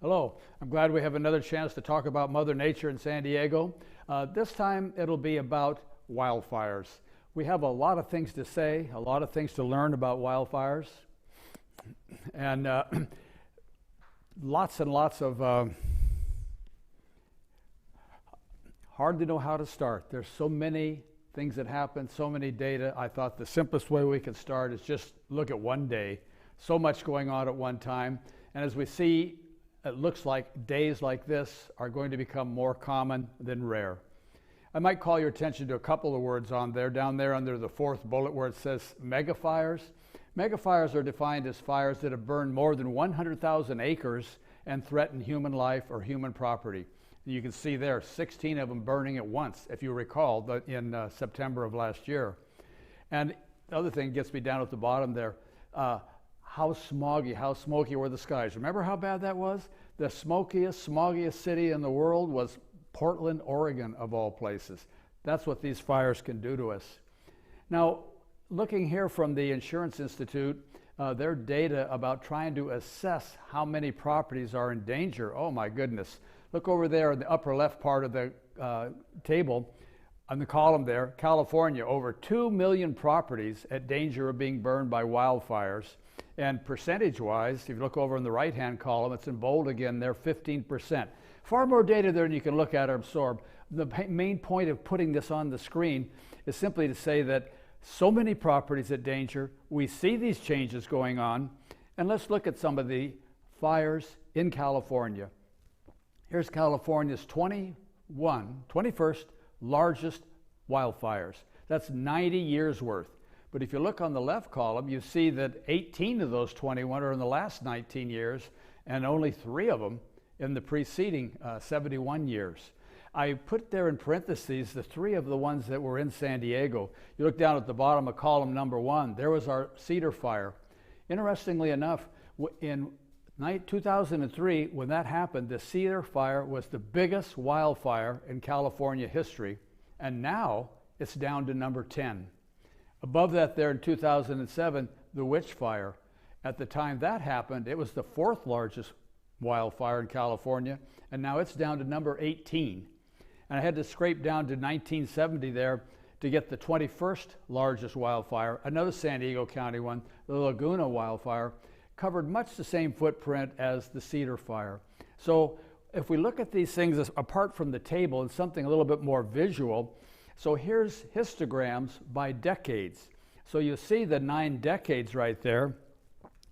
Hello, I'm glad we have another chance to talk about Mother Nature in San Diego. This time it'll be about wildfires. We have a lot of things to say, a lot of things to learn about wildfires, and lots and lots of hard to know how to start. There's so many things that happen, so many data. I thought the simplest way we could start is just look at one day. So much going on at one time, and as we see, it looks like days like this are going to become more common than rare. I might call your attention to a couple of words on there, down there under the fourth bullet where it says megafires. Megafires are defined as fires that have burned more than 100,000 acres and threaten human life or human property. You can see there 16 of them burning at once, if you recall, in September of last year. And the other thing gets me down at the bottom there. How smoggy, how smoky were the skies. Remember how bad that was? The smokiest, smoggiest city in the world was Portland, Oregon, of all places. That's what these fires can do to us. Now, looking here from the Insurance Institute, their data about trying to assess how many properties are in danger. Oh my goodness. Look over there in the upper left part of the table, on the column there, California, over 2 million properties at danger of being burned by wildfires. And percentage-wise, if you look over in the right-hand column, it's in bold again, they're 15%. Far more data there than you can look at or absorb. The main point of putting this on the screen is simply to say that so many properties at danger, we see these changes going on, and let's look at some of the fires in California. Here's California's 21st largest wildfires. That's 90 years worth. But if you look on the left column, you see that 18 of those 21 are in the last 19 years, and only 3 of them in the preceding 71 years. I put there in parentheses the 3 of the ones that were in San Diego. You look down at the bottom of column number 1, there was our Cedar Fire. Interestingly enough, in 2003, when that happened, the Cedar Fire was the biggest wildfire in California history, and now it's down to number 10. Above that there in 2007, the Witch Fire. At the time that happened, it was the 4th largest wildfire in California, and now it's down to number 18. And I had to scrape down to 1970 there to get the 21st largest wildfire, another San Diego County one, the Laguna wildfire, covered much the same footprint as the Cedar Fire. So if we look at these things apart from the table and something a little bit more visual, so here's histograms by decades. So you see the 9 decades right there,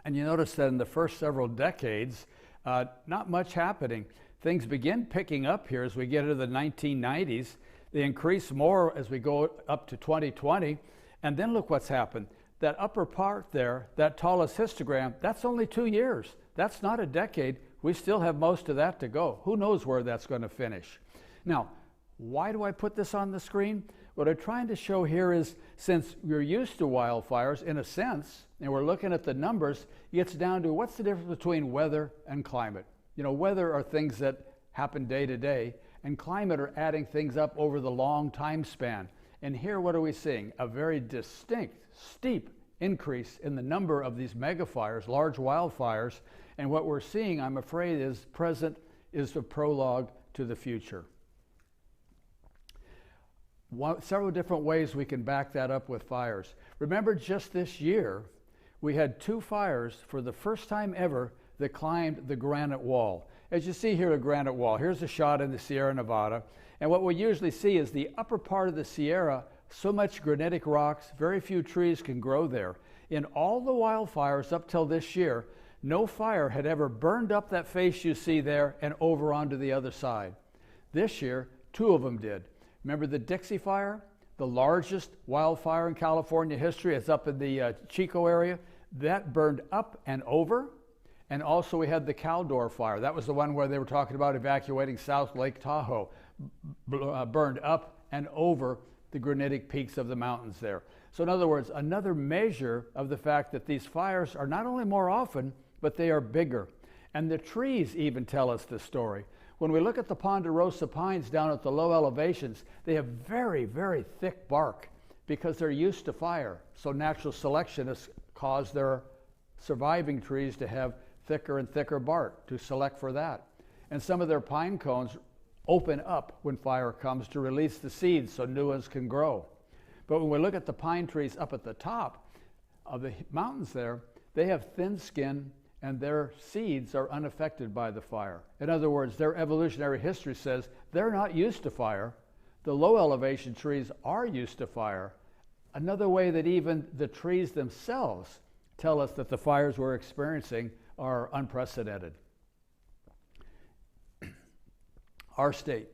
and you notice that in the first several decades, not much happening. Things begin picking up here as we get into the 1990s. They increase more as we go up to 2020, and then look what's happened. That upper part there, that tallest histogram, that's only 2 years. That's not a decade. We still have most of that to go. Who knows where that's going to finish? Now, why do I put this on the screen? What I'm trying to show here is, since we're used to wildfires in a sense, and we're looking at the numbers, it gets down to what's the difference between weather and climate. You know, weather are things that happen day to day, and climate are adding things up over the long time span. And here, what are we seeing? A very distinct, steep increase in the number of these megafires, large wildfires, and what we're seeing, I'm afraid, is a prologue to the future. Several different ways we can back that up with fires. Remember, just this year, we had 2 fires for the first time ever that climbed the granite wall. As you see here, a granite wall. Here's a shot in the Sierra Nevada. And what we usually see is the upper part of the Sierra, so much granitic rocks, very few trees can grow there. In all the wildfires up till this year, no fire had ever burned up that face you see there and over onto the other side. This year, 2 of them did. Remember the Dixie Fire, the largest wildfire in California history? It's up in the Chico area. That burned up and over. And also we had the Caldor Fire. That was the one where they were talking about evacuating South Lake Tahoe. Burned up and over the granitic peaks of the mountains there. So in other words, another measure of the fact that these fires are not only more often, but they are bigger. And the trees even tell us this story. When we look at the ponderosa pines down at the low elevations, they have very, very thick bark because they're used to fire. So natural selection has caused their surviving trees to have thicker and thicker bark to select for that. And some of their pine cones open up when fire comes to release the seeds so new ones can grow. But when we look at the pine trees up at the top of the mountains there, they have thin skin and their seeds are unaffected by the fire. In other words, their evolutionary history says they're not used to fire. The low elevation trees are used to fire. Another way that even the trees themselves tell us that the fires we're experiencing are unprecedented. Our state.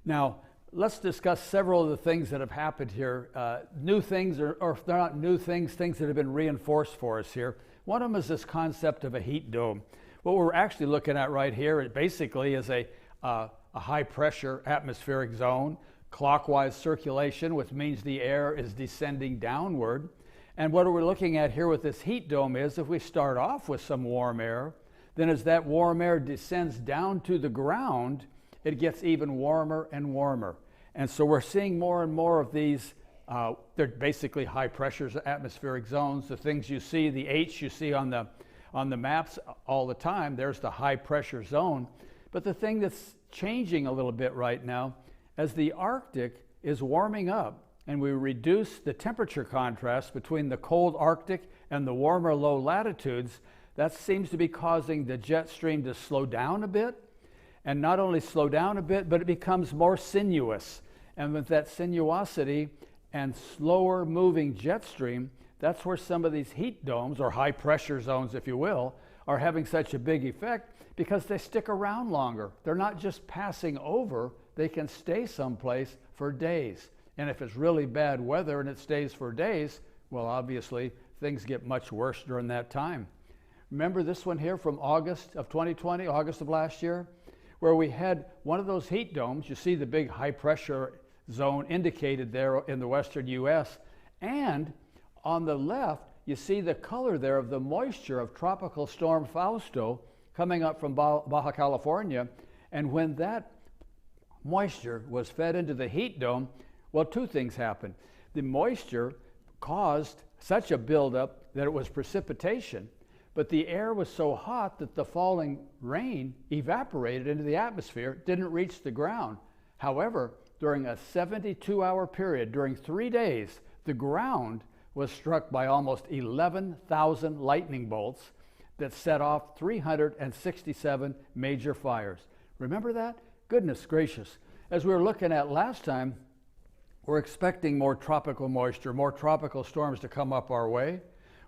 Now, let's discuss several of the things that have happened here. New things, or if they're not new things, things that have been reinforced for us here. One of them is this concept of a heat dome. What we're actually looking at right here, it basically is a high pressure atmospheric zone, clockwise circulation, which means the air is descending downward. And what we're looking at here with this heat dome is if we start off with some warm air, then as that warm air descends down to the ground, it gets even warmer and warmer. And so we're seeing more and more of these, they're basically high pressure atmospheric zones. The things you see, the H you see on the maps all the time, there's the high pressure zone. But the thing that's changing a little bit right now, as the Arctic is warming up and we reduce the temperature contrast between the cold Arctic and the warmer low latitudes, that seems to be causing the jet stream to slow down a bit. And not only slow down a bit, but it becomes more sinuous. And with that sinuosity and slower moving jet stream, that's where some of these heat domes, or high pressure zones, if you will, are having such a big effect because they stick around longer. They're not just passing over, they can stay someplace for days. And if it's really bad weather and it stays for days, well, obviously things get much worse during that time. Remember this one here from August of 2020, August of last year, where we had one of those heat domes. You see the big high pressure zone indicated there in the western US. And on the left, you see the color there of the moisture of Tropical Storm Fausto coming up from Baja California. And when that moisture was fed into the heat dome, well, two things happened. The moisture caused such a buildup that it was precipitation. But the air was so hot that the falling rain evaporated into the atmosphere, didn't reach the ground. However, during a 72-hour period, during 3 days, the ground was struck by almost 11,000 lightning bolts that set off 367 major fires. Remember that? Goodness gracious. As we were looking at last time, we're expecting more tropical moisture, more tropical storms to come up our way.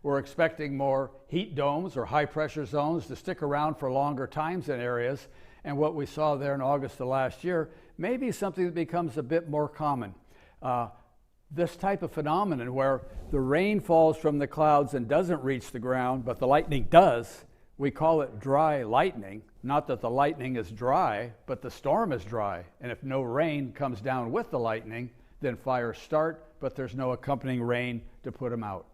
We're expecting more heat domes or high pressure zones to stick around for longer times in areas. And what we saw there in August of last year may be something that becomes a bit more common. This type of phenomenon where the rain falls from the clouds and doesn't reach the ground, but the lightning does, we call it dry lightning. Not that the lightning is dry, but the storm is dry. And if no rain comes down with the lightning, then fires start, but there's no accompanying rain to put them out.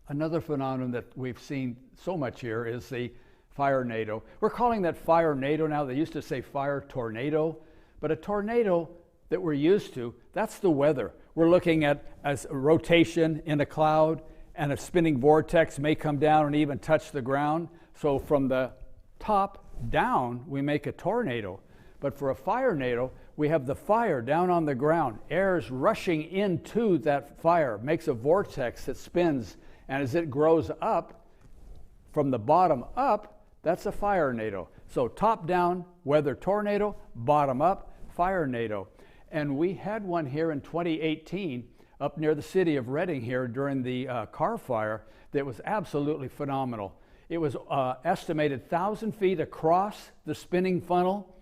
Another phenomenon that we've seen so much here is the firenado. We're calling that firenado now. They used to say fire tornado, but a tornado that we're used to, that's the weather. We're looking at as a rotation in a cloud, and a spinning vortex may come down and even touch the ground. So from the top down, we make a tornado. But for a firenado, we have the fire down on the ground. Air is rushing into that fire, makes a vortex that spins. And as it grows up, from the bottom up, that's a firenado. So top down, weather tornado, bottom up, firenado. And we had one here in 2018 up near the city of Redding here during the car fire that was absolutely phenomenal. It was estimated 1,000 feet across the spinning funnel,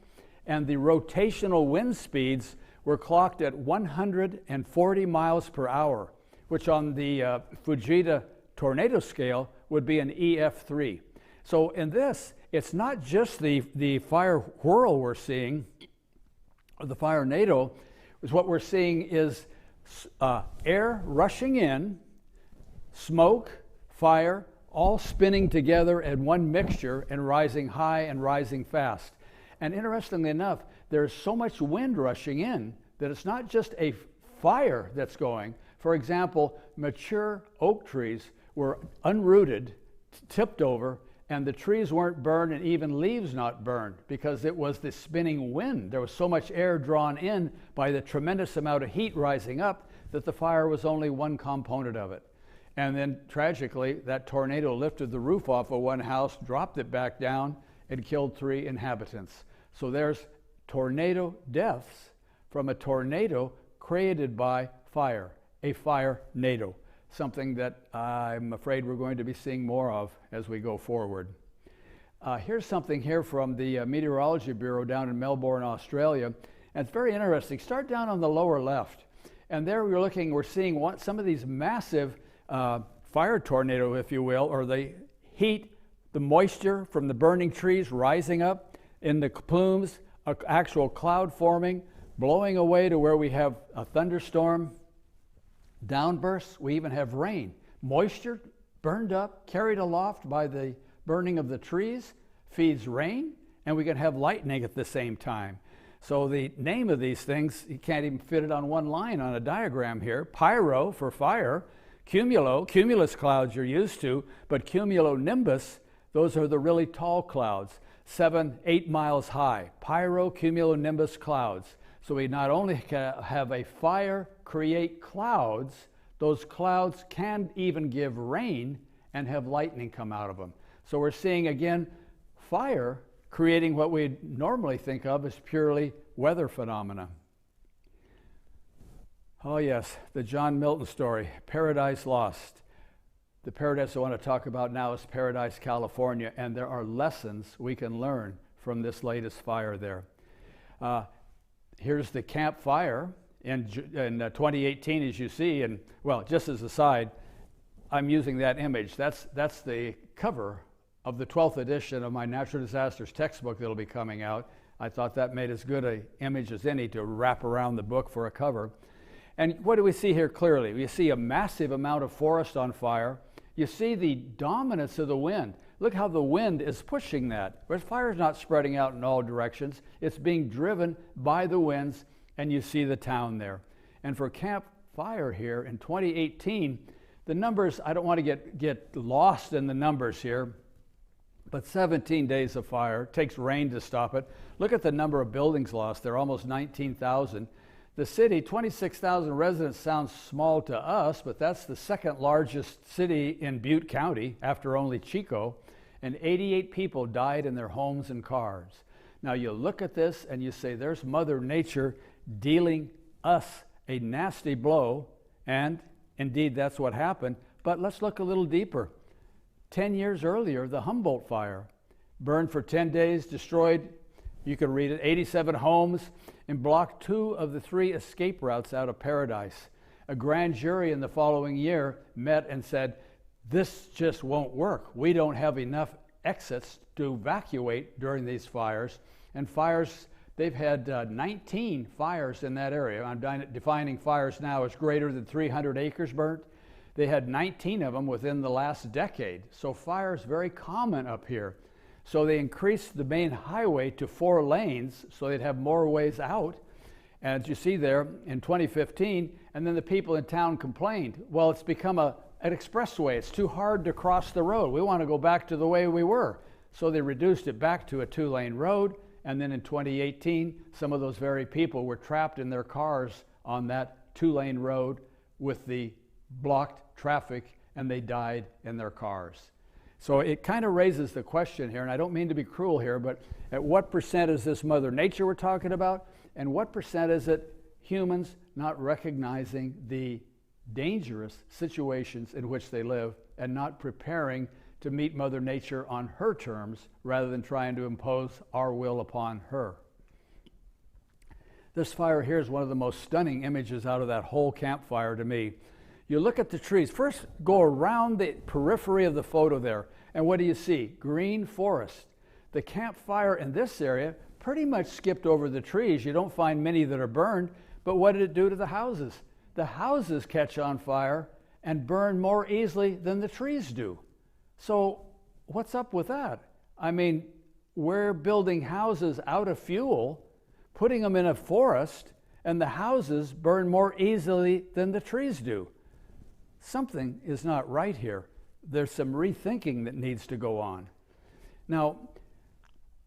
and the rotational wind speeds were clocked at 140 miles per hour, which on the Fujita tornado scale would be an EF3. So in this, it's not just the fire whirl we're seeing, or the firenado, is what we're seeing is air rushing in, smoke, fire, all spinning together in one mixture and rising high and rising fast. And interestingly enough, there's so much wind rushing in that it's not just a fire that's going. For example, mature oak trees were unrooted tipped over, and the trees weren't burned and even leaves not burned because it was the spinning wind. There was so much air drawn in by the tremendous amount of heat rising up that the fire was only one component of it. And then tragically, that tornado lifted the roof off of one house, dropped it back down, and killed 3 inhabitants. So there's tornado deaths from a tornado created by fire, a firenado, something that I'm afraid we're going to be seeing more of as we go forward. Here's something here from the Meteorology Bureau down in Melbourne, Australia, and it's very interesting. Start down on the lower left, and there we're seeing some of these massive fire tornado, if you will, or the heat, the moisture from the burning trees rising up in the plumes, actual cloud forming, blowing away to where we have a thunderstorm, downbursts, we even have rain. Moisture burned up, carried aloft by the burning of the trees, feeds rain, and we can have lightning at the same time. So the name of these things, you can't even fit it on one line on a diagram here. Pyro for fire, cumulus clouds you're used to, but cumulonimbus, those are the really tall clouds, 7-8 miles high. Pyrocumulonimbus clouds. So we not only have a fire create clouds, those clouds can even give rain and have lightning come out of them. So we're seeing again fire creating what we normally think of as purely weather phenomena. Oh yes, the John Milton story, Paradise Lost. The paradise I want to talk about now is Paradise, California, and there are lessons we can learn from this latest fire there. Here's the Camp Fire in 2018, as you see, and well, just as a side, I'm using that image. That's the cover of the 12th edition of my Natural Disasters textbook that'll be coming out. I thought that made as good an image as any to wrap around the book for a cover. And what do we see here clearly? We see a massive amount of forest on fire. You see the dominance of the wind. Look how the wind is pushing that. Whereas fire is not spreading out in all directions. It's being driven by the winds, and you see the town there. And for Camp Fire here in 2018, the numbers, I don't want to get lost in the numbers here, but 17 days of fire. It takes rain to stop it. Look at the number of buildings lost. They're almost 19,000. The city, 26,000 residents, sounds small to us, but that's the second largest city in Butte County after only Chico, and 88 people died in their homes and cars. Now you look at this and you say, there's Mother Nature dealing us a nasty blow, and indeed that's what happened, but let's look a little deeper. 10 years earlier, the Humboldt fire burned for 10 days, destroyed, you can read it, 87 homes, and blocked 2 of the 3 escape routes out of Paradise. A grand jury in the following year met and said, this just won't work. We don't have enough exits to evacuate during these fires. And fires, they've had 19 fires in that area. I'm defining fires now as greater than 300 acres burnt. They had 19 of them within the last decade. So fire is very common up here. So they increased the main highway to 4 lanes so they'd have more ways out. And as you see there in 2015, and then the people in town complained, well, it's become an expressway. It's too hard to cross the road. We want to go back to the way we were. So they reduced it back to a 2-lane road. And then in 2018, some of those very people were trapped in their cars on that 2-lane road with the blocked traffic, and they died in their cars. So it kind of raises the question here, and I don't mean to be cruel here, but at what percent is this Mother Nature we're talking about, and what percent is it humans not recognizing the dangerous situations in which they live and not preparing to meet Mother Nature on her terms rather than trying to impose our will upon her? This fire here is one of the most stunning images out of that whole campfire to me. You look at the trees. First, go around the periphery of the photo there, and what do you see? Green forest. The campfire in this area pretty much skipped over the trees. You don't find many that are burned, but what did it do to the houses? The houses catch on fire and burn more easily than the trees do. So what's up with that? I mean, we're building houses out of fuel, putting them in a forest, and the houses burn more easily than the trees do. Something is not right here. there's some rethinking that needs to go on. Now,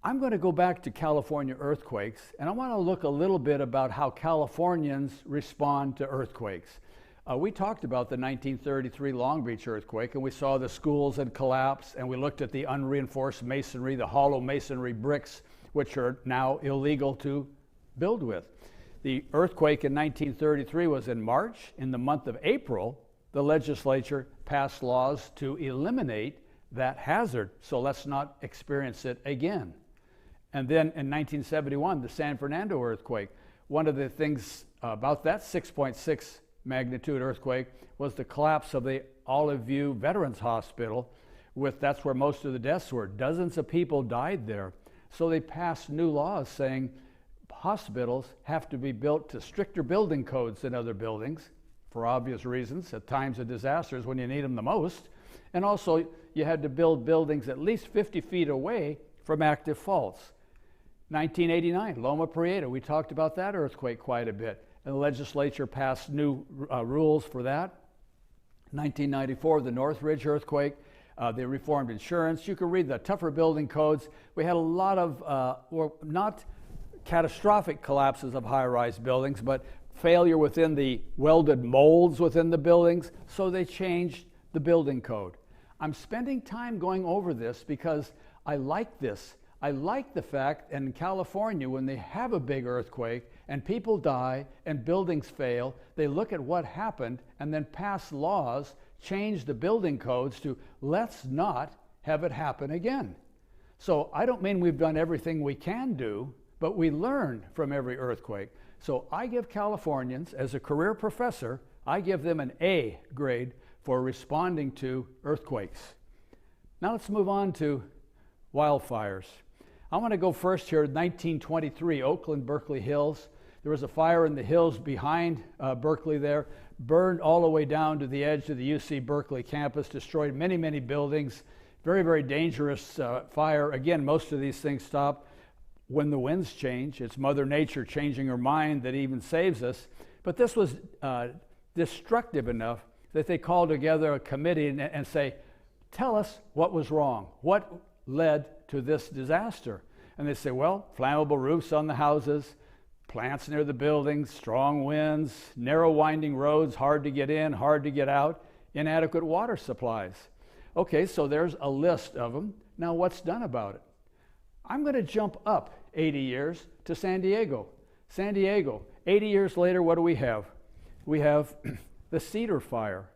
I'm going to go back to California earthquakes, and I want to look a little bit about how Californians respond to earthquakes. We talked about the 1933 Long Beach earthquake, and we saw the schools had collapsed, and we looked at the unreinforced masonry, the hollow masonry bricks, which are now illegal to build with. The earthquake in 1933 was in March. In the month of April, the legislature passed laws to eliminate that hazard, so let's not experience it again. And then in 1971, the San Fernando earthquake. One of the things about that 6.6 magnitude earthquake was the collapse of the Olive View Veterans Hospital. That's where most of the deaths were. Dozens of people died there. So they passed new laws saying hospitals have to be built to stricter building codes than other buildings, for obvious reasons, at times of disasters when you need them the most. And also, you had to build buildings at least 50 feet away from active faults. 1989, Loma Prieta, we talked about that earthquake quite a bit, and the legislature passed new rules for that. 1994, the Northridge earthquake, they reformed insurance. You can read the tougher building codes. We had a lot of, not catastrophic collapses of high-rise buildings, but failure within the welded molds within the buildings, so they changed the building code. I'm spending time going over this because I like this. I like the fact in California, when they have a big earthquake and people die and buildings fail, they look at what happened and then pass laws, change the building codes to let's not have it happen again. So I don't mean we've done everything we can do, but we learn from every earthquake. So I give Californians, as a career professor, I give them an A grade for responding to earthquakes. Now let's move on to wildfires. I want to go first here, 1923, Oakland, Berkeley Hills. There was a fire in the hills behind Berkeley there, burned all the way down to the edge of the UC Berkeley campus, destroyed many, many buildings. Very, very dangerous fire. Again, most of these things stop when the winds change. It's Mother Nature changing her mind that even saves us. But this was destructive enough that they called together a committee and say, tell us what was wrong. What led to this disaster? And they say, well, flammable roofs on the houses, plants near the buildings, strong winds, narrow winding roads, hard to get in, hard to get out, inadequate water supplies. Okay, so there's a list of them. Now what's done about it? I'm going to jump up 80 years to San Diego. San Diego, 80 years later, what do we have? We have the Cedar Fire.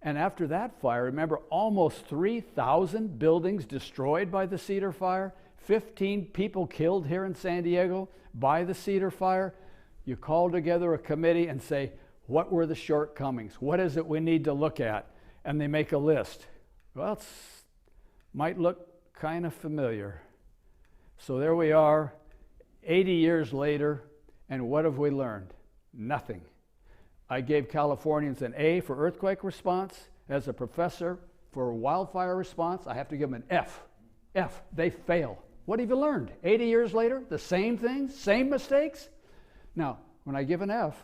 And after that fire, remember, almost 3,000 buildings destroyed by the Cedar Fire, 15 people killed here in San Diego by the Cedar Fire. You call together a committee and say, what were the shortcomings? What is it we need to look at? And they make a list. Well, it might look kind of familiar. So there we are, 80 years later, and what have we learned? Nothing. I gave Californians an A for earthquake response. As a professor for wildfire response, I have to give them an F. F, they fail. What have you learned? 80 years later, the same things, same mistakes? Now, when I give an F,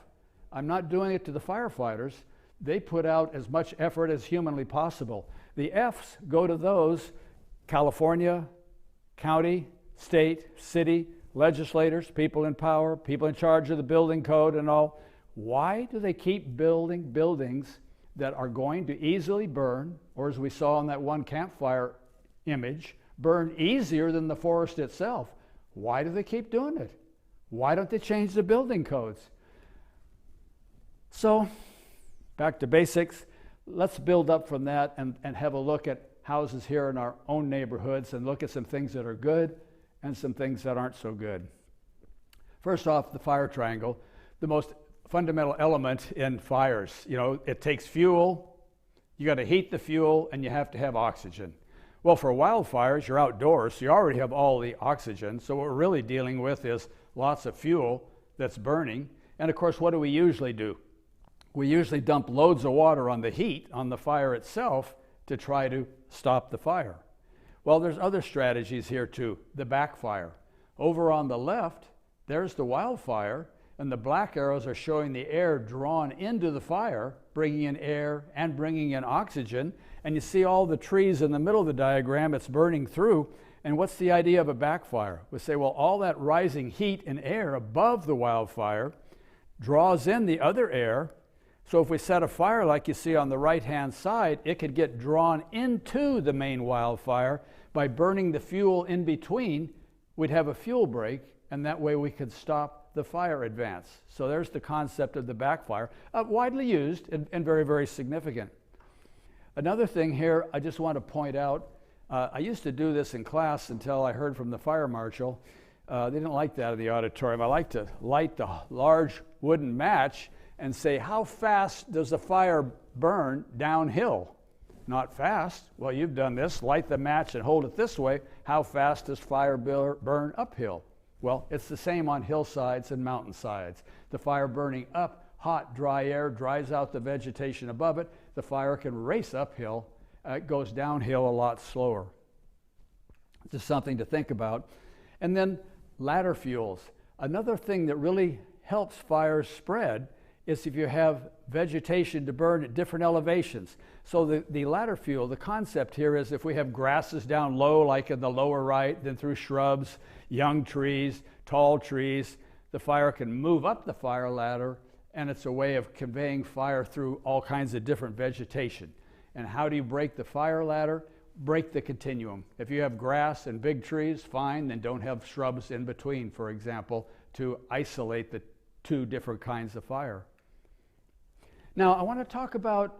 I'm not doing it to the firefighters. They put out as much effort as humanly possible. The Fs go to those California, county, state, city, legislators, people in power, people in charge of the building code and all. Why do they keep building buildings that are going to easily burn, or as we saw in that one campfire image, burn easier than the forest itself? Why do they keep doing it? Why don't they change the building codes? So, back to basics. Let's build up from that and have a look at houses here in our own neighborhoods and look at some things that are good and some things that aren't so good. First off, the fire triangle, the most fundamental element in fires. You know, it takes fuel, you got to heat the fuel, and you have to have oxygen. Well, for wildfires, you're outdoors, so you already have all the oxygen. So what we're really dealing with is lots of fuel that's burning. And of course, what do we usually do? We usually dump loads of water on the heat, on the fire itself, to try to stop the fire. Well, there's other strategies here too. The backfire. Over on the left, there's the wildfire, and the black arrows are showing the air drawn into the fire, bringing in air and bringing in oxygen. and you see all the trees in the middle of the diagram, it's burning through. And what's the idea of a backfire? We say, well, all that rising heat and air above the wildfire draws in the other air. So if we set a fire like you see on the right-hand side, it could get drawn into the main wildfire. By burning the fuel in between, we'd have a fuel break, and that way we could stop the fire advance. So there's the concept of the backfire, widely used and very, very significant. Another thing here I just want to point out, I used to do this in class until I heard from the fire marshal. They didn't like that in the auditorium. I like to light the large wooden match and say, how fast does the fire burn downhill? Not fast. Well, you've done this. Light the match and hold it this way. How fast does fire burn uphill? Well, it's the same on hillsides and mountainsides. The fire burning up, hot, dry air dries out the vegetation above it. The fire can race uphill. It goes downhill a lot slower. Just something to think about. And then ladder fuels. Another thing that really helps fires spread is if you have vegetation to burn at different elevations. So the ladder fuel, the concept here is if we have grasses down low, like in the lower right, then through shrubs, young trees, tall trees, the fire can move up the fire ladder, and it's a way of conveying fire through all kinds of different vegetation. And how do you break the fire ladder? Break the continuum. If you have grass and big trees, fine, then don't have shrubs in between, for example, to isolate the two different kinds of fire. Now, I want to talk about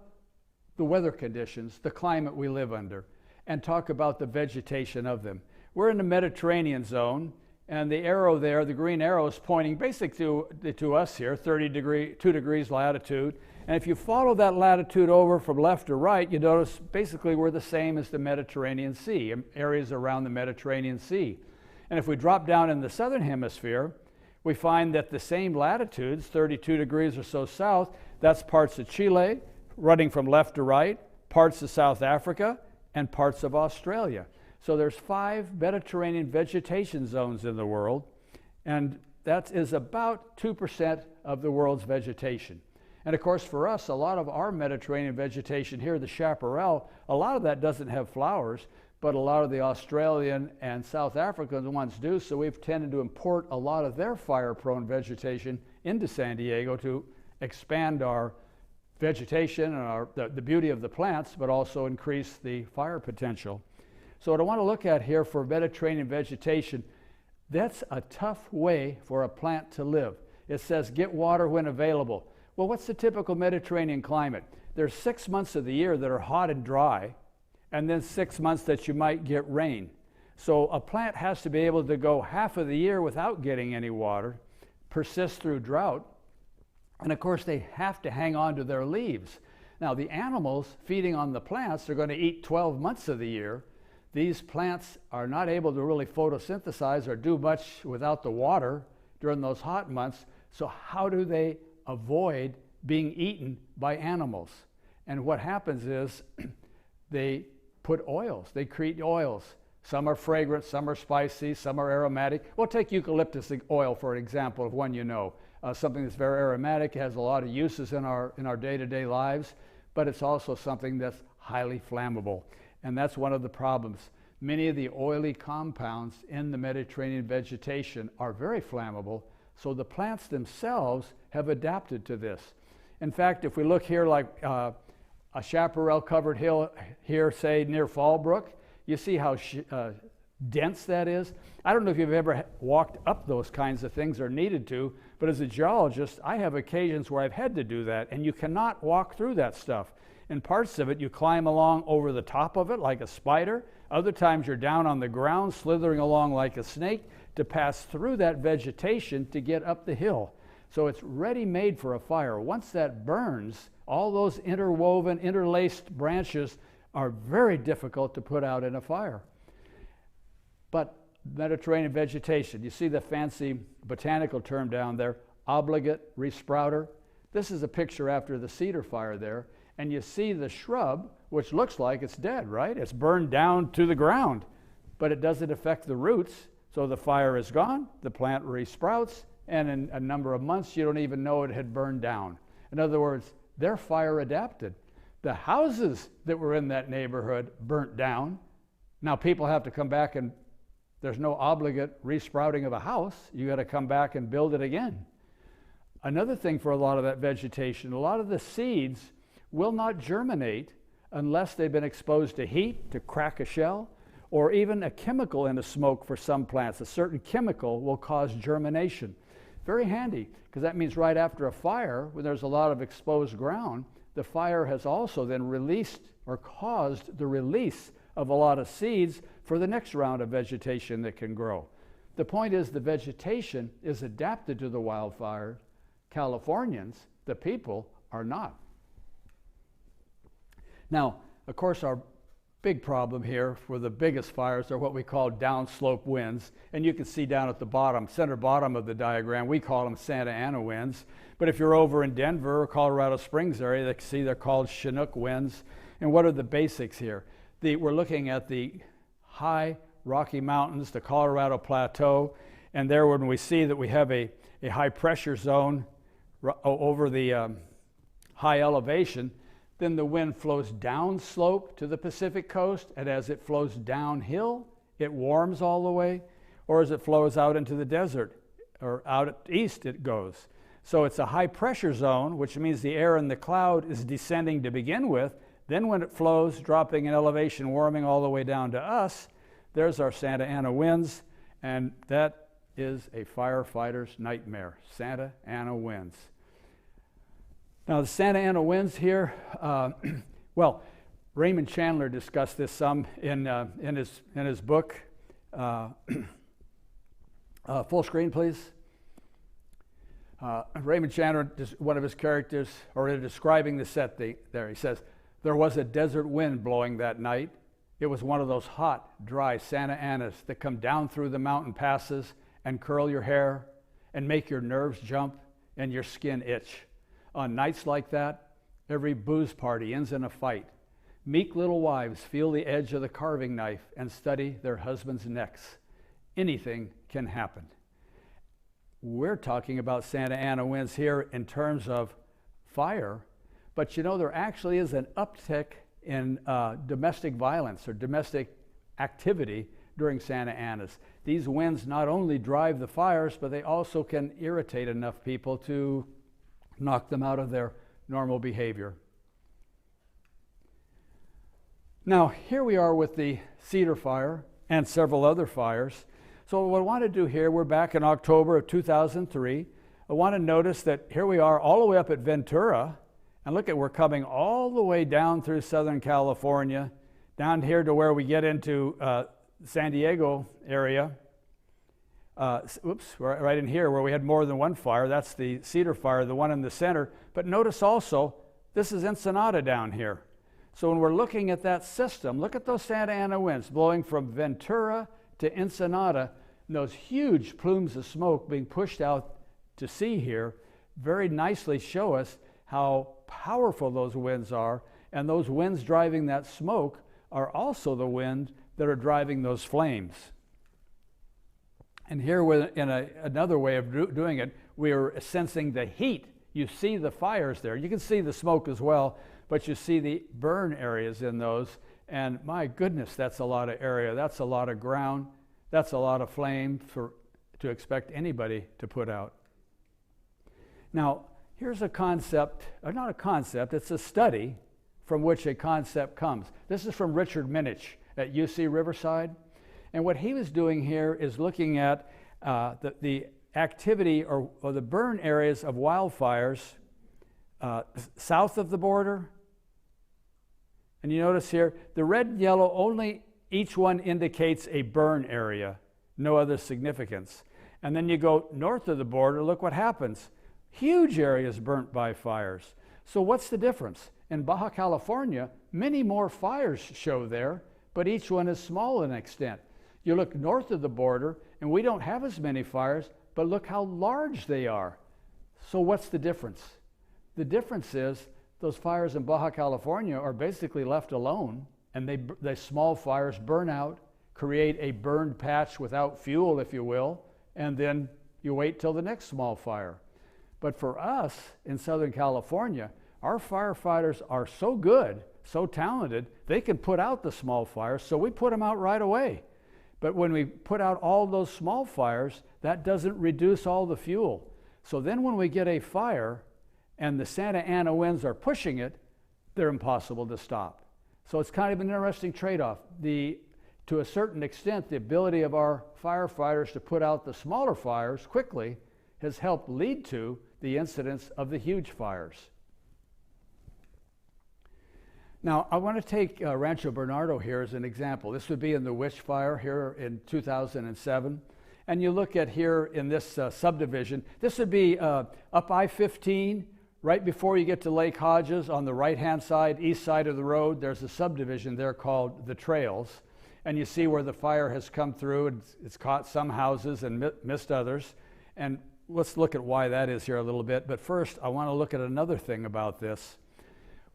the weather conditions, the climate we live under, and talk about the vegetation of them. We're in the Mediterranean zone, and the arrow there, the green arrow, is pointing basically to us here, 2 degrees latitude. And if you follow that latitude over from left to right, you notice basically we're the same as the Mediterranean Sea, areas around the Mediterranean Sea. And if we drop down in the southern hemisphere, we find that the same latitudes, 32 degrees or so south, that's parts of Chile, running from left to right, parts of South Africa, and parts of Australia. So there's 5 Mediterranean vegetation zones in the world, and that is about 2% of the world's vegetation. And of course, for us, a lot of our Mediterranean vegetation here, the chaparral, a lot of that doesn't have flowers, but a lot of the Australian and South African ones do, so we've tended to import a lot of their fire-prone vegetation into San Diego to expand our vegetation and the beauty of the plants, but also increase the fire potential. So what I want to look at here for Mediterranean vegetation, that's a tough way for a plant to live. It says get water when available. Well, what's the typical Mediterranean climate? There's 6 months of the year that are hot and dry, and then 6 months that you might get rain. So a plant has to be able to go half of the year without getting any water, persist through drought, and of course they have to hang on to their leaves. Now the animals feeding on the plants are going to eat 12 months of the year. These plants are not able to really photosynthesize or do much without the water during those hot months. So how do they avoid being eaten by animals? And what happens is they put oils. They create oils. Some are fragrant, some are spicy, some are aromatic. We'll take eucalyptus oil for an example of one you know. Something that's very aromatic, has a lot of uses in our day-to-day lives, but it's also something that's highly flammable. And that's one of the problems. Many of the oily compounds in the Mediterranean vegetation are very flammable, so the plants themselves have adapted to this. In fact, if we look here like a chaparral-covered hill here, say near Fallbrook, you see how dense that is. I don't know if you've ever walked up those kinds of things or needed to, but as a geologist, I have occasions where I've had to do that, and you cannot walk through that stuff. In parts of it, you climb along over the top of it like a spider. Other times you're down on the ground, slithering along like a snake to pass through that vegetation to get up the hill. So it's ready-made for a fire. Once that burns, all those interwoven, interlaced branches are very difficult to put out in a fire. But Mediterranean vegetation, you see the fancy botanical term down there, obligate resprouter. This is a picture after the cedar fire there, and you see the shrub, which looks like it's dead, right? It's burned down to the ground, but it doesn't affect the roots, so the fire is gone, the plant resprouts, and in a number of months you don't even know it had burned down. In other words, they're fire adapted. The houses that were in that neighborhood burnt down. Now people have to come back, and there's no obligate resprouting of a house. You got to come back and build it again. Another thing for a lot of that vegetation, a lot of the seeds will not germinate unless they've been exposed to heat, to crack a shell, or even a chemical in the smoke for some plants. A certain chemical will cause germination. Very handy, because that means right after a fire, when there's a lot of exposed ground, the fire has also then released or caused the release of a lot of seeds for the next round of vegetation that can grow. The point is the vegetation is adapted to the wildfire. Californians, the people, are not. Now, of course, our big problem here for the biggest fires are what we call downslope winds. And you can see down at the bottom, center bottom of the diagram, we call them Santa Ana winds. But if you're over in Denver or Colorado Springs area, they can see they're called Chinook winds. And what are the basics here? We're looking at the high Rocky Mountains, the Colorado Plateau, and there when we see that we have a high pressure zone over the high elevation, then the wind flows downslope to the Pacific coast, and as it flows downhill, it warms all the way, or as it flows out into the desert, or out east it goes. So it's a high pressure zone, which means the air in the cloud is descending to begin with. Then when it flows, dropping in elevation, warming all the way down to us, there's our Santa Ana winds, and that is a firefighter's nightmare, Santa Ana winds. Now the Santa Ana winds here, well, Raymond Chandler discussed this some in his book. Full screen, please. Raymond Chandler, one of his characters, or describing the set there, he says, "There was a desert wind blowing that night. It was one of those hot, dry Santa Anas that come down through the mountain passes and curl your hair and make your nerves jump and your skin itch. On nights like that, every booze party ends in a fight. Meek little wives feel the edge of the carving knife and study their husbands' necks. Anything can happen." We're talking about Santa Ana winds here in terms of fire, but you know there actually is an uptick in domestic violence or domestic activity during Santa Anas. These winds not only drive the fires, but they also can irritate enough people to knock them out of their normal behavior. Now, here we are with the cedar fire and several other fires. So what I want to do here, we're back in October of 2003. I want to notice that here we are all the way up at Ventura. And look at, we're coming all the way down through Southern California, down here to where we get into San Diego area. Right in here where we had more than one fire. That's the cedar fire, the one in the center. But notice also, this is Ensenada down here. So when we're looking at that system, look at those Santa Ana winds blowing from Ventura to Ensenada, and those huge plumes of smoke being pushed out to sea here very nicely show us how powerful those winds are, and those winds driving that smoke are also the wind that are driving those flames. And here, in another way of doing it, we are sensing the heat. You see the fires there. You can see the smoke as well, but you see the burn areas in those. And my goodness, that's a lot of area. That's a lot of ground. That's a lot of flame to expect anybody to put out. Now, here's a concept, or not a concept, it's a study from which a concept comes. This is from Richard Minich at UC Riverside. And what he was doing here is looking at the activity or the burn areas of wildfires south of the border. And you notice here, the red and yellow, only each one indicates a burn area, no other significance. And then you go north of the border, look what happens. Huge areas burnt by fires. So what's the difference? In Baja California, many more fires show there, but each one is small in extent. You look north of the border, and we don't have as many fires, but look how large they are. So what's the difference? The difference is those fires in Baja California are basically left alone, and the small fires burn out, create a burned patch without fuel, if you will, and then you wait till the next small fire. But for us in Southern California, Our firefighters are so good, so talented, they can put out the small fires, so we put them out right away. But when we put out all those small fires, that doesn't reduce all the fuel. So then when we get a fire and the Santa Ana winds are pushing it, they're impossible to stop. So it's kind of an interesting trade-off. To a certain extent, the ability of our firefighters to put out the smaller fires quickly has helped lead to the incidence of the huge fires. Now, I want to take Rancho Bernardo here as an example. This would be in the Witch Fire here in 2007. And you look at here in this subdivision, this would be up I-15, right before you get to Lake Hodges on the right-hand side, east side of the road. There's a subdivision there called the Trails. And you see where the fire has come through, and it's caught some houses and missed others. And let's look at why that is here a little bit. But first, I want to look at another thing about this.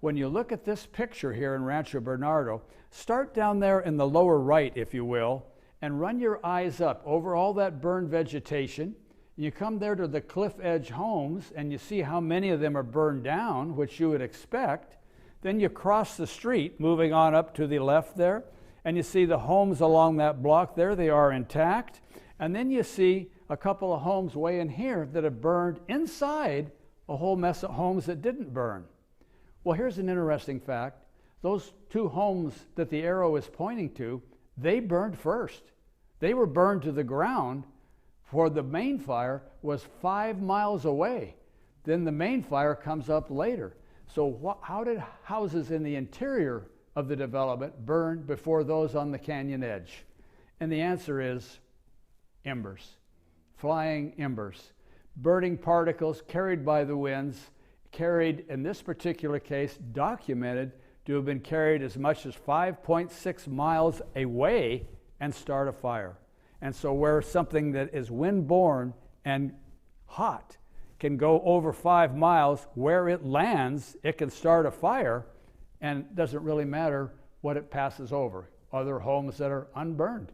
When you look at this picture here in Rancho Bernardo, start down there in the lower right, if you will, and run your eyes up over all that burned vegetation. You come there to the cliff edge homes, and you see how many of them are burned down, which you would expect. Then you cross the street, moving on up to the left there, and you see the homes along that block there. They are intact. And then you see a couple of homes way in here that have burned inside a whole mess of homes that didn't burn. Well, here's an interesting fact. Those two homes that the arrow is pointing to, they burned first. They were burned to the ground, for the main fire was 5 miles away. Then the main fire comes up later. So how did houses in the interior of the development burn before those on the canyon edge? And the answer is embers, flying embers, burning particles carried by the winds, carried, in this particular case, documented to have been carried as much as 5.6 miles away and start a fire. And so where something that is wind-borne and hot can go over 5 miles, where it lands, it can start a fire, and it doesn't really matter what it passes over, other homes that are unburned.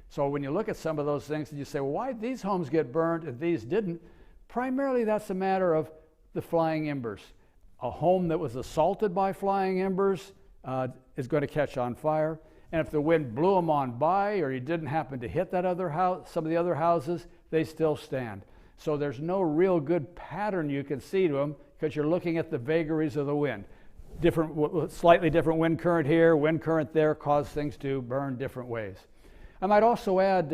So when you look at some of those things and you say, well, why did these homes get burned and these didn't? Primarily that's a matter of the flying embers. A home that was assaulted by flying embers is going to catch on fire. And if the wind blew them on by, or you didn't happen to hit that other house, some of the other houses, they still stand. So there's no real good pattern you can see to them, because you're looking at the vagaries of the wind. Slightly different wind current here, wind current there, cause things to burn different ways. I might also add,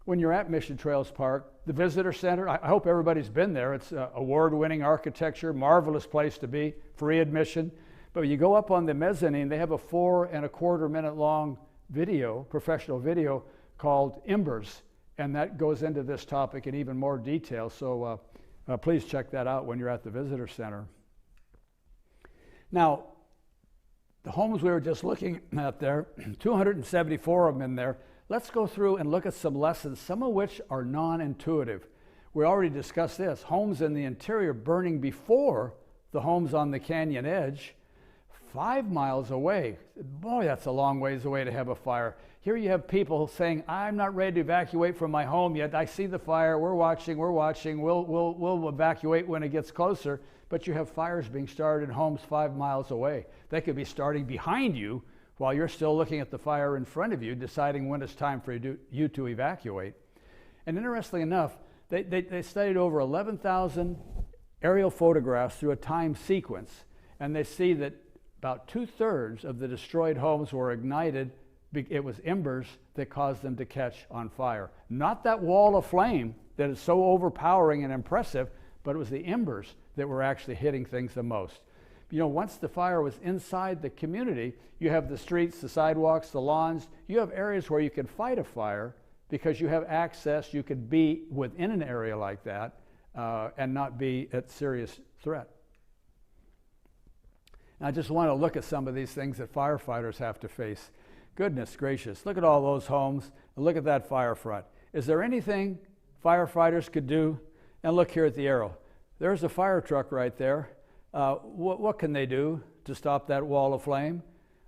when you're at Mission Trails Park, the visitor center, I hope everybody's been there. It's award-winning architecture, marvelous place to be, free admission. But when you go up on the mezzanine, they have a 4.25 minute long video, professional video, called Embers. And that goes into this topic in even more detail. So please check that out when you're at the visitor center. Now, the homes we were just looking at there, 274 of them in there. Let's go through and look at some lessons, some of which are non-intuitive. We already discussed this, homes in the interior burning before the homes on the canyon edge, 5 miles away. Boy, that's a long ways away to have a fire. Here you have people saying, I'm not ready to evacuate from my home yet. I see the fire, we're watching, we'll evacuate when it gets closer. But you have fires being started in homes 5 miles away. They could be starting behind you while you're still looking at the fire in front of you, deciding when it's time for you to evacuate. And interestingly enough, they studied over 11,000 aerial photographs through a time sequence, and they see that about 2/3 of the destroyed homes were ignited. It was embers that caused them to catch on fire. Not that wall of flame that is so overpowering and impressive, but it was the embers that were actually hitting things the most. You know, once the fire was inside the community, you have the streets, the sidewalks, the lawns. You have areas where you can fight a fire because you have access. You could be within an area like that and not be at serious threat. And I just want to look at some of these things that firefighters have to face. Goodness gracious, look at all those homes and look at that fire front. Is there anything firefighters could do? And look here at the arrow. There's a fire truck right there. What can they do to stop that wall of flame?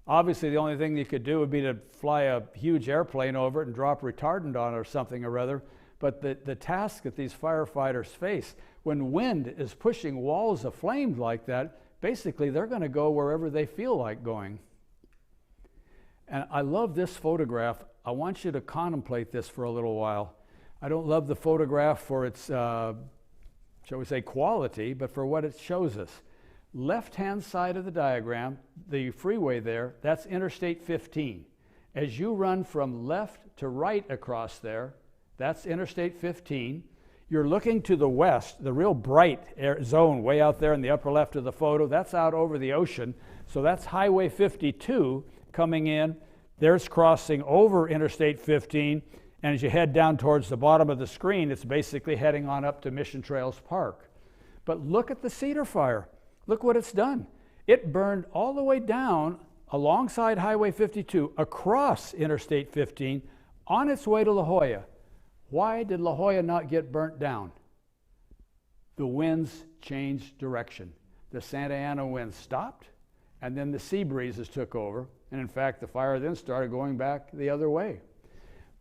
Obviously, the only thing you could do would be to fly a huge airplane over it and drop retardant on it or something or other. But the task that these firefighters face when wind is pushing walls of flame like that, basically they're going to go wherever they feel like going. And I love this photograph. I want you to contemplate this for a little while. I don't love the photograph for its, shall we say, quality, but for what it shows us. Left-hand side of the diagram, the freeway there, that's Interstate 15. As you run from left to right across there, that's Interstate 15. You're looking to the west, the real bright zone way out there in the upper left of the photo, that's out over the ocean. So that's Highway 52 coming in. There's crossing over Interstate 15. And as you head down towards the bottom of the screen, it's basically heading on up to Mission Trails Park. But look at the cedar fire. Look what it's done. It burned all the way down alongside Highway 52, across Interstate 15, on its way to La Jolla. Why did La Jolla not get burnt down? The winds changed direction. The Santa Ana winds stopped, and then the sea breezes took over. And in fact, the fire then started going back the other way.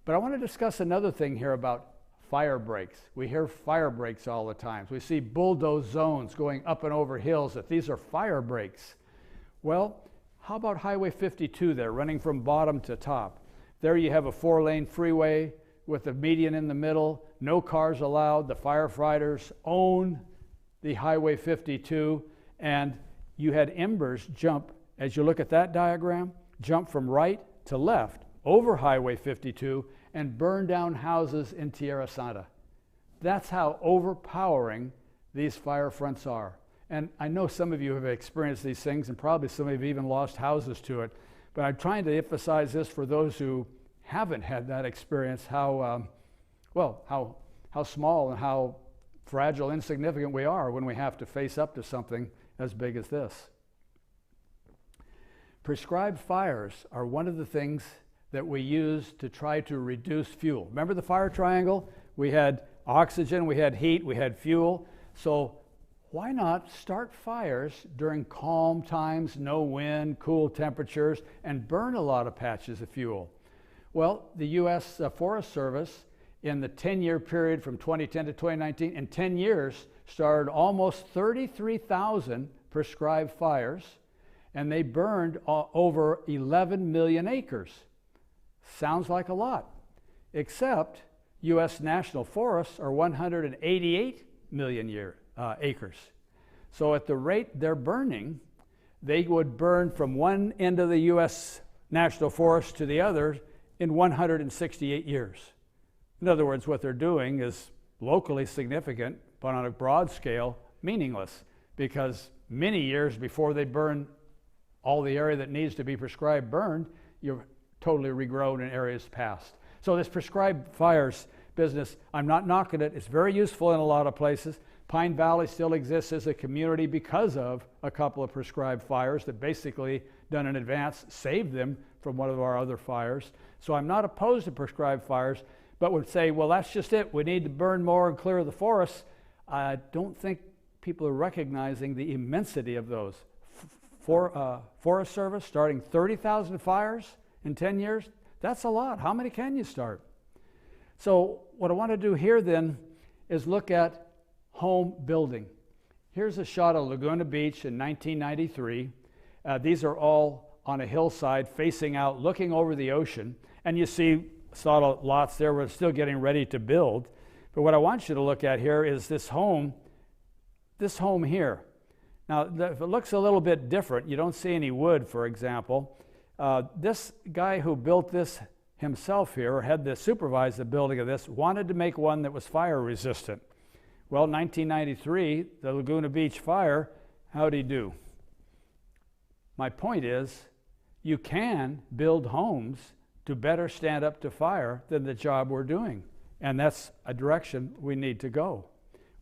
But I want to discuss another thing here about fire breaks. We hear fire breaks all the time. We see bulldozed zones going up and over hills, that these are fire breaks. Well, how about Highway 52 there, running from bottom to top? There you have a 4-lane freeway with a median in the middle, no cars allowed. The firefighters own the Highway 52, and you had embers jump, as you look at that diagram, jump from right to left over Highway 52 and burn down houses in Tierra Santa. That's how overpowering these fire fronts are. And I know some of you have experienced these things, and probably some of you have even lost houses to it. But I'm trying to emphasize this for those who haven't had that experience, how small and how fragile, insignificant we are when we have to face up to something as big as this. Prescribed fires are one of the things that we use to try to reduce fuel. Remember the fire triangle? We had oxygen, we had heat, we had fuel. So why not start fires during calm times, no wind, cool temperatures, and burn a lot of patches of fuel? Well, the U.S. Forest Service, in the 10-year period from 2010 to 2019, in 10 years, started almost 33,000 prescribed fires, and they burned over 11 million acres. Sounds like a lot, except U.S. national forests are 188 million acres. So at the rate they're burning, they would burn from one end of the U.S. national forest to the other in 168 years. In other words, what they're doing is locally significant, but on a broad scale, meaningless, because many years before they burn all the area that needs to be prescribed burned, you're totally regrown in areas past. So this prescribed fires business, I'm not knocking it. It's very useful in a lot of places. Pine Valley still exists as a community because of a couple of prescribed fires that basically, done in advance, saved them from one of our other fires. So I'm not opposed to prescribed fires, but would say, well, that's just it. We need to burn more and clear the forests. I don't think people are recognizing the immensity of those. Forest Service starting 30,000 fires in 10 years, that's a lot. How many can you start? So what I want to do here then is look at home building. Here's a shot of Laguna Beach in 1993. These are all on a hillside facing out, looking over the ocean. And you see sort of lots there. We're still getting ready to build. But what I want you to look at here is this home here. Now, if it looks a little bit different, you don't see any wood, for example. This guy who built this himself here, or had to supervise the building of this, wanted to make one that was fire resistant. Well, 1993, the Laguna Beach fire, how'd he do? My point is, you can build homes to better stand up to fire than the job we're doing. And that's a direction we need to go.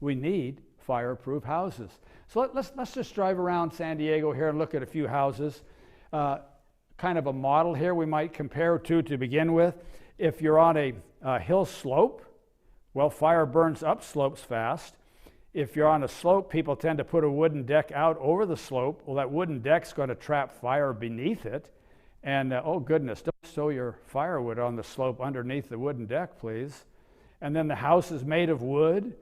We need fireproof houses. So let's just drive around San Diego here and look at a few houses. Kind of a model here we might compare to begin with. If you're on a hill slope, well, fire burns up slopes fast. If you're on a slope, people tend to put a wooden deck out over the slope. Well, that wooden deck's going to trap fire beneath it. And oh goodness, don't stow your firewood on the slope underneath the wooden deck, please. And then the house is made of wood,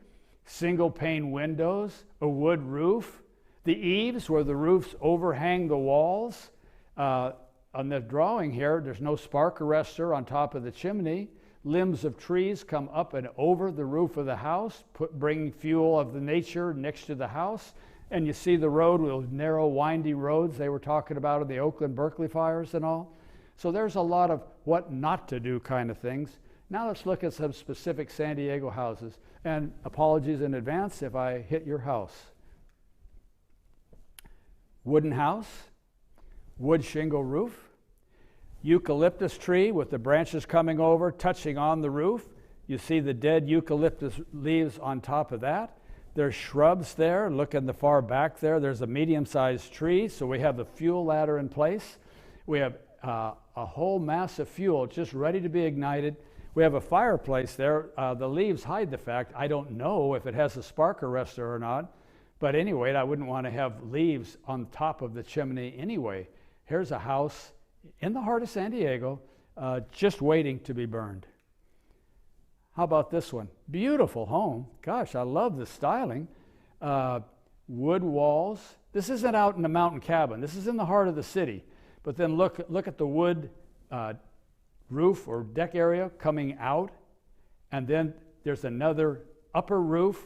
single pane windows, a wood roof. The eaves, where the roofs overhang the walls. On the drawing here, there's no spark arrestor on top of the chimney. Limbs of trees come up and over the roof of the house, bringing fuel of the nature next to the house. And you see the road with narrow, windy roads they were talking about in the Oakland-Berkeley fires and all. So there's a lot of what not to do kind of things. Now let's look at some specific San Diego houses. And apologies in advance if I hit your house. Wooden house, wood shingle roof, eucalyptus tree with the branches coming over, touching on the roof. You see the dead eucalyptus leaves on top of that. There's shrubs there. Look in the far back there. There's a medium-sized tree, so we have the fuel ladder in place. We have a whole mass of fuel just ready to be ignited. We have a fireplace there. The leaves hide the fact. I don't know if it has a spark arrestor or not, but anyway, I wouldn't want to have leaves on top of the chimney anyway. Here's a house in the heart of San Diego, just waiting to be burned. How about this one? Beautiful home. Gosh, I love the styling. Wood walls. This isn't out in a mountain cabin. This is in the heart of the city. But then look at the wood roof or deck area coming out. And then there's another upper roof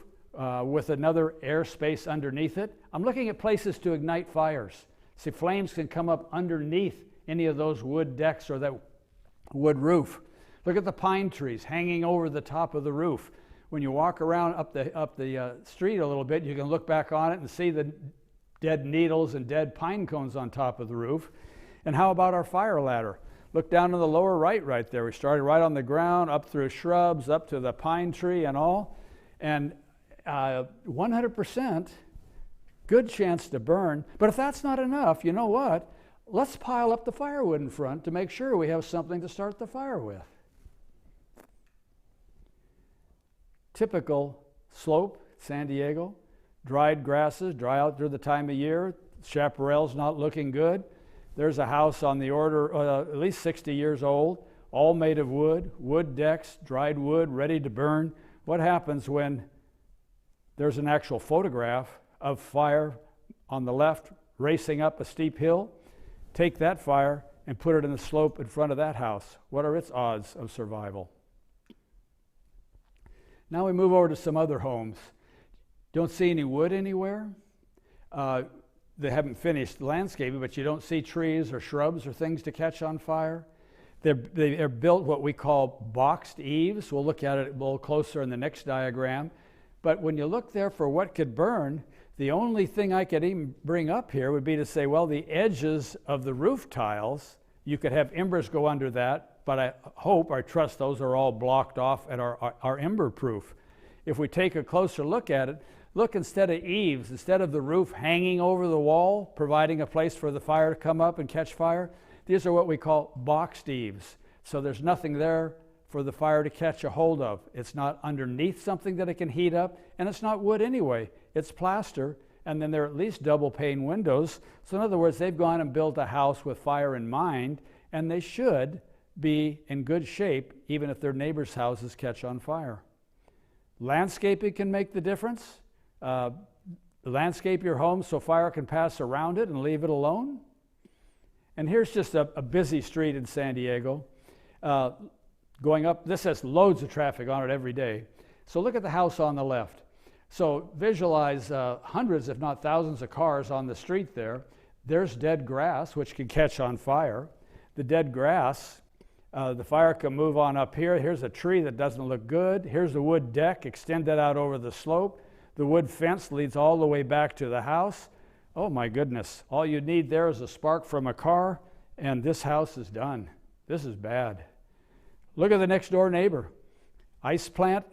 with another airspace underneath it. I'm looking at places to ignite fires. See, flames can come up underneath any of those wood decks or that wood roof. Look at the pine trees hanging over the top of the roof. When you walk around up the street a little bit, you can look back on it and see the dead needles and dead pine cones on top of the roof. And how about our fire ladder? Look down in the lower right there. We started right on the ground, up through shrubs, up to the pine tree and all. And 100% good chance to burn. But if that's not enough, you know what? Let's pile up the firewood in front to make sure we have something to start the fire with. Typical slope, San Diego. Dried grasses, dry out through the time of year. Chaparral's not looking good. There's a house on the order, at least 60 years old, all made of wood, wood decks, dried wood, ready to burn. What happens when there's an actual photograph of fire on the left racing up a steep hill? Take that fire and put it in the slope in front of that house. What are its odds of survival? Now we move over to some other homes. Don't see any wood anywhere. They haven't finished landscaping, but you don't see trees or shrubs or things to catch on fire. They're built what we call boxed eaves. We'll look at it a little closer in the next diagram. But when you look there for what could burn, the only thing I could even bring up here would be to say, well, the edges of the roof tiles, you could have embers go under that, but I trust those are all blocked off and are ember proof. If we take a closer look at it, look, instead of eaves, instead of the roof hanging over the wall, providing a place for the fire to come up and catch fire, these are what we call boxed eaves. So there's nothing there for the fire to catch a hold of. It's not underneath something that it can heat up, and it's not wood anyway. It's plaster, and then there are at least double pane windows. So in other words, they've gone and built a house with fire in mind, and they should be in good shape even if their neighbors' houses catch on fire. Landscaping can make the difference. Landscape your home so fire can pass around it and leave it alone. And here's just a busy street in San Diego. Going up, this has loads of traffic on it every day. So look at the house on the left. So visualize hundreds, if not thousands of cars on the street there. There's dead grass, which can catch on fire. The dead grass, the fire can move on up here. Here's a tree that doesn't look good. Here's the wood deck extended out over the slope. The wood fence leads all the way back to the house. Oh my goodness, all you need there is a spark from a car, and this house is done. This is bad. Look at the next door neighbor. Ice plant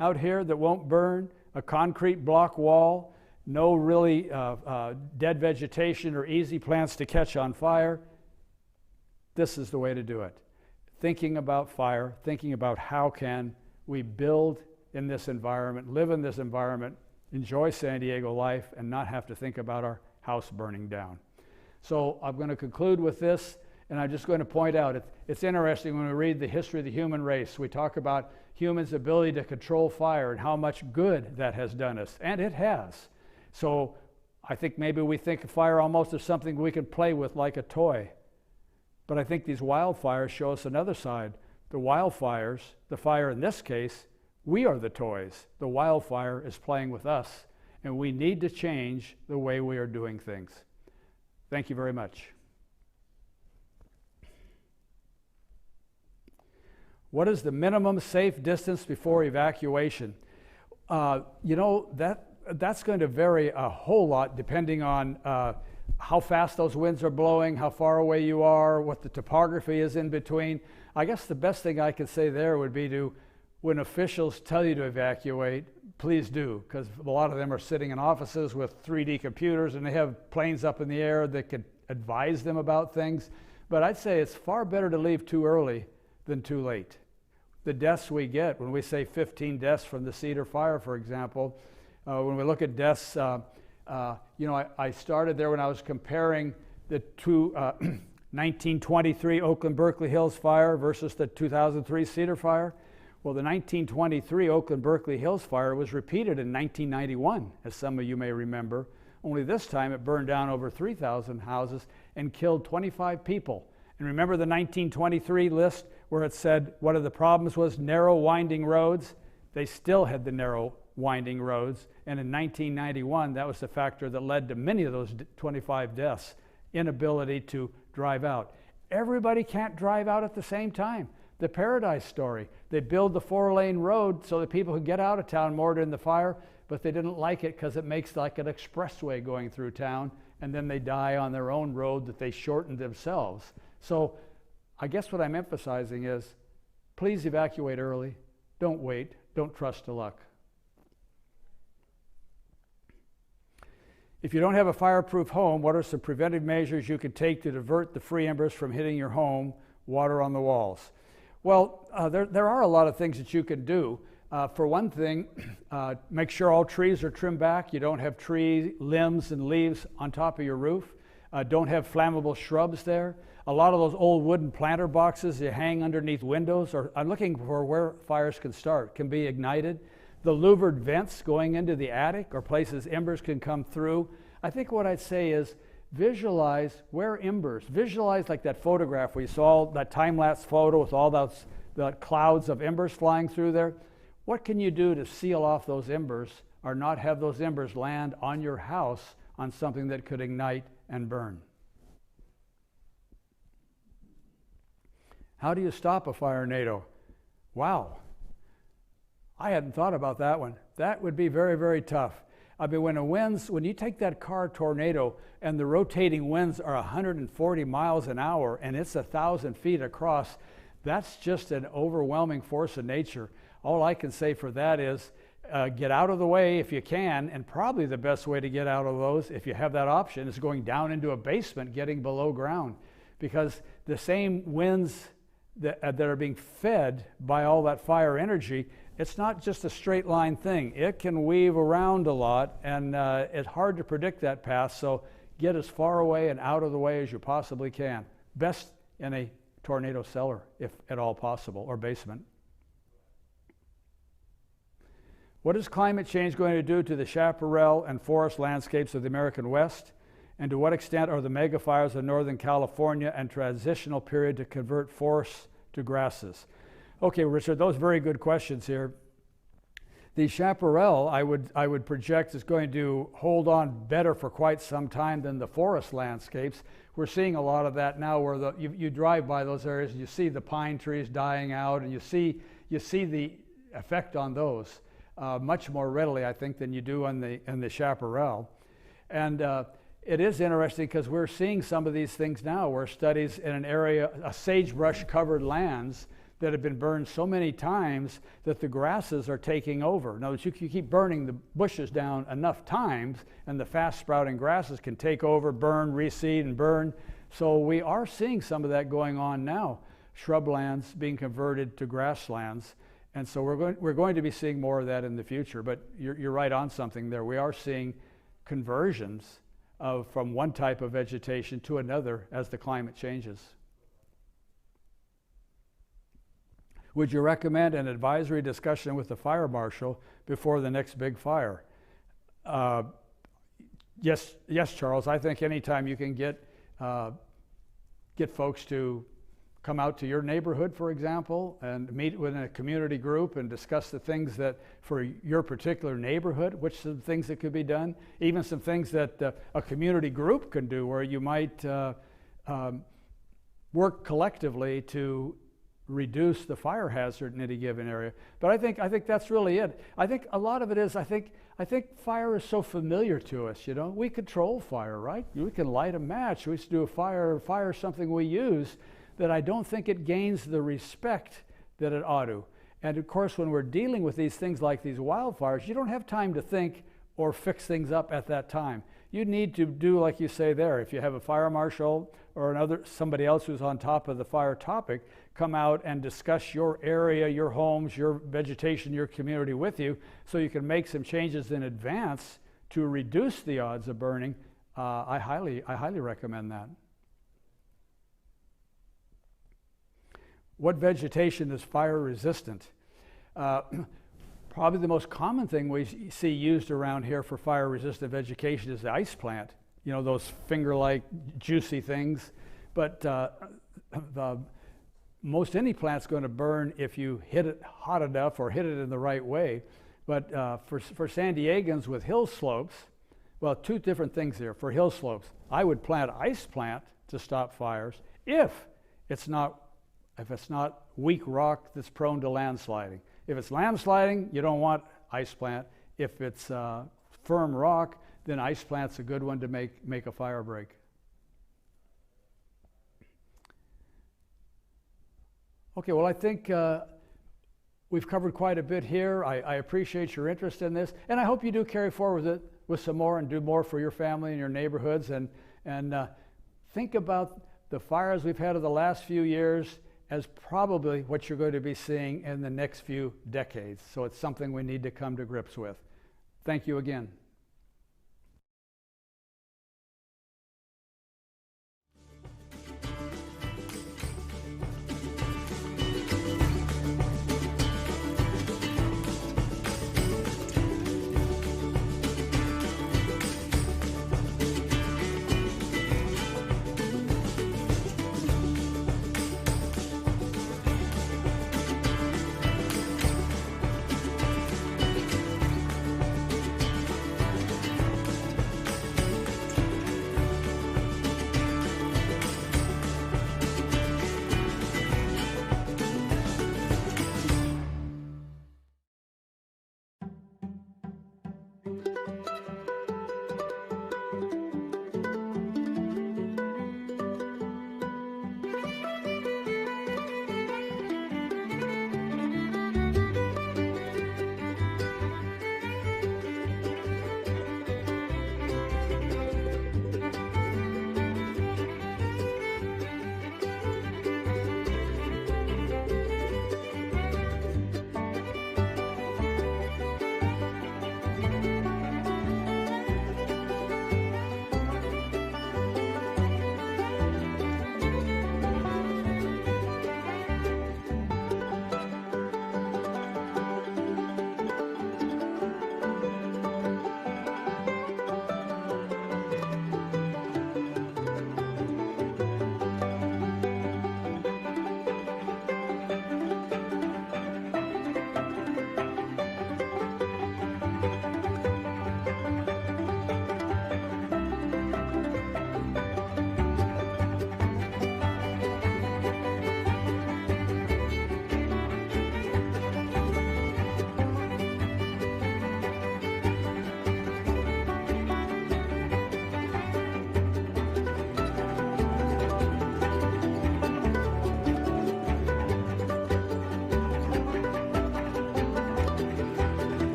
out here that won't burn, a concrete block wall, no really dead vegetation or easy plants to catch on fire. This is the way to do it. Thinking about fire, thinking about how can we build in this environment, live in this environment, enjoy San Diego life, and not have to think about our house burning down. So I'm going to conclude with this, and I'm just going to point out, it's interesting when we read the history of the human race, we talk about humans' ability to control fire and how much good that has done us, and it has. So I think maybe we think of fire almost as something we can play with like a toy. But I think these wildfires show us another side. The wildfires, the fire in this case, we are the toys. The wildfire is playing with us, and we need to change the way we are doing things. Thank you very much. What is the minimum safe distance before evacuation? That's going to vary a whole lot depending on how fast those winds are blowing, how far away you are, what the topography is in between. I guess the best thing I could say there would be to, when officials tell you to evacuate, please do, because a lot of them are sitting in offices with 3D computers and they have planes up in the air that could advise them about things. But I'd say it's far better to leave too early than too late. The deaths we get, when we say 15 deaths from the Cedar Fire, for example, when we look at deaths, I started there when I was comparing the two 1923 Oakland Berkeley Hills fire versus the 2003 Cedar Fire. Well, the 1923 Oakland Berkeley Hills fire was repeated in 1991, as some of you may remember, only this time it burned down over 3,000 houses and killed 25 people. And remember the 1923 list where it said one of the problems was narrow winding roads? They still had the narrow winding roads, and in 1991 that was the factor that led to many of those 25 deaths, inability to drive out. Everybody can't drive out at the same time. The Paradise story, they build the 4-lane road so that people could get out of town more during the fire, but they didn't like it because it makes like an expressway going through town, and then they die on their own road that they shortened themselves. So I guess what I'm emphasizing is, please evacuate early, don't wait, don't trust to luck. If you don't have a fireproof home, what are some preventive measures you can take to divert the free embers from hitting your home, water on the walls? Well, there are a lot of things that you can do. For one thing, make sure all trees are trimmed back. You don't have tree limbs and leaves on top of your roof. Don't have flammable shrubs there. A lot of those old wooden planter boxes you hang underneath windows, or I'm looking for where fires can start, can be ignited. The louvered vents going into the attic or places embers can come through. I think what I'd say is visualize where embers, visualize like that photograph we saw, that time-lapse photo with all the clouds of embers flying through there. What can you do to seal off those embers or not have those embers land on your house on something that could ignite and burn? How do you stop a firenado? Wow. I hadn't thought about that one. That would be very, very tough. I mean, when you take that car tornado and the rotating winds are 140 miles an hour and it's 1,000 feet across, that's just an overwhelming force of nature. All I can say for that is get out of the way if you can, and probably the best way to get out of those, if you have that option, is going down into a basement, getting below ground, because the same winds that are being fed by all that fire energy, it's not just a straight line thing. It can weave around a lot, and it's hard to predict that path, so get as far away and out of the way as you possibly can. Best in a tornado cellar, if at all possible, or basement. What is climate change going to do to the chaparral and forest landscapes of the American West? And to what extent are the megafires of Northern California and transitional period to convert forests to grasses? Okay, Richard, those are very good questions here. The chaparral, I would project, is going to hold on better for quite some time than the forest landscapes. We're seeing a lot of that now where you drive by those areas and you see the pine trees dying out, and you see the effect on those much more readily, I think, than you do in the chaparral. And it is interesting because we're seeing some of these things now where studies in an area, a sagebrush covered lands that have been burned so many times that the grasses are taking over. Now, you keep burning the bushes down enough times and the fast sprouting grasses can take over, burn, reseed, and burn. So we are seeing some of that going on now, shrublands being converted to grasslands. And so we're going to be seeing more of that in the future. But you're right on something there. We are seeing conversions from one type of vegetation to another as the climate changes. Would you recommend an advisory discussion with the fire marshal before the next big fire? Yes, yes, Charles. I think anytime you can get folks to come out to your neighborhood, for example, and meet within a community group and discuss the things that for your particular neighborhood, which some things that could be done, even some things that a community group can do, where you might work collectively to reduce the fire hazard in any given area. But I think that's really it. I think a lot of it is, I think fire is so familiar to us, you know. We control fire, right? We can light a match. We used to do a fire is something we use, that I don't think it gains the respect that it ought to. And of course, when we're dealing with these things like these wildfires, you don't have time to think or fix things up at that time. You need to do like you say there. If you have a fire marshal or somebody else who's on top of the fire topic, come out and discuss your area, your homes, your vegetation, your community with you, so you can make some changes in advance to reduce the odds of burning. I highly recommend that. What vegetation is fire resistant? Probably the most common thing we see used around here for fire resistant vegetation is the ice plant. You know, those finger-like juicy things. But most any plant's going to burn if you hit it hot enough or hit it in the right way. But for San Diegans with hill slopes, well, two different things here. For hill slopes, I would plant ice plant to stop fires if it's not weak rock that's prone to landsliding. If it's landsliding, you don't want ice plant. If it's firm rock, then ice plant's a good one to make a fire break. Okay, well, I think we've covered quite a bit here. I appreciate your interest in this, and I hope you do carry forward with it with some more and do more for your family and your neighborhoods, and think about the fires we've had of the last few years as probably what you're going to be seeing in the next few decades. So it's something we need to come to grips with. Thank you again.